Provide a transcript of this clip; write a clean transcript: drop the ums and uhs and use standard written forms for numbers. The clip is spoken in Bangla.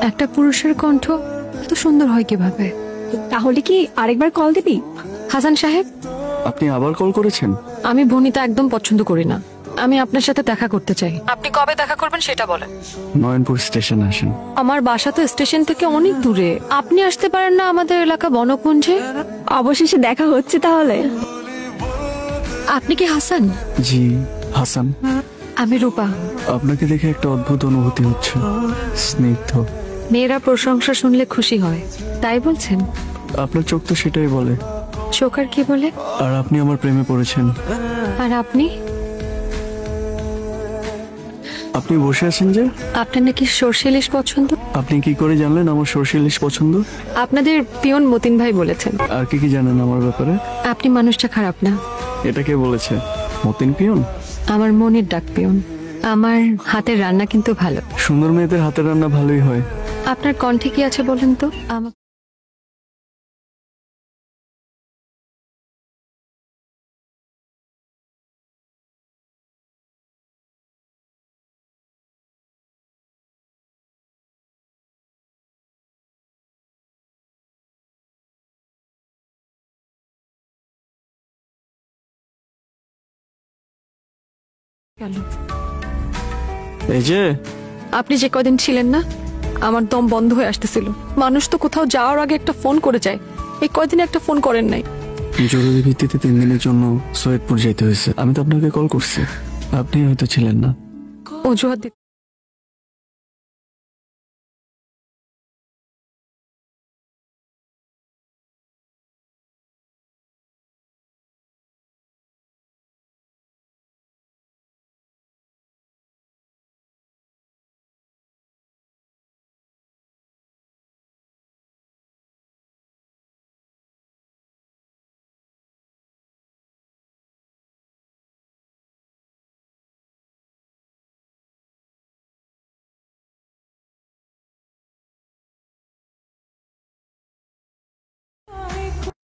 একটা পুরুষের কণ্ঠ এত সুন্দর হয় কিভাবে? তাহলে কি আরেকবার কল দিবি? হাসান সাহেব, আপনি আবার কল করেছেন? আমি বনিতা একদম পছন্দ করি না। আমি আপনার সাথে দেখা করতে চাই। আপনি কবে দেখা করবেন সেটা বলেন। নয়নপুর স্টেশনে আসেন। আমার বাসা তো স্টেশন থেকে অনেক দূরে। আপনি আসতে পারেন না আমাদের এলাকা বনকুঞ্জে? অবশেষে দেখা হচ্ছে তাহলে। আপনি কি হাসান? জি, হাসান। আমি রূপা। আপনাকে দেখে একটা অদ্ভুত অনুভূতি হচ্ছে, স্নিগ্ধ। মেয়েরা প্রশংসা শুনলে খুশি হয়, তাই বলছেন? আপনার চোখ তো সেটাই বলে। চোখ আর কি বলে? আর আপনি আমার প্রেমে পড়েছেন। আর আপনি? আপনি বসে আছেন যে? আপনার নাকি সর্ষে ইলিশ পছন্দ? আপনি কি করে জানলেন আমার সরষে ইলিশ পছন্দ? আপনাদের পিয়ন মতিন ভাই বলেছেন। আর কি কি জানেন আমার ব্যাপারে? আপনি মানুষটা খারাপ না। এটা কে বলেছে? মতিন পিয়ন? আমার মনের ডাক পিয়ন। আমার হাতের রান্না কিন্তু ভালো। সুন্দর মেয়েদের হাতের রান্না ভালোই হয়। আপনার কণ্ঠে কি আছে বলেন তো? আমার গেল। এই যে, আপনি যে কদিন ছিলেন না, আমার দম বন্ধ হয়ে আসতেছিল। মানুষ তো কোথাও যাওয়ার আগে একটা ফোন করে যায়, এই কয়দিনে একটা ফোন করেন নাই। জরুরি ভিত্তিতে 3 দিনের জন্য সৈয়দপুর যেতে হয়েছে। আমি তো আপনাকে কল করছি, আপনি হয়তো ছিলেন না। অজুহাত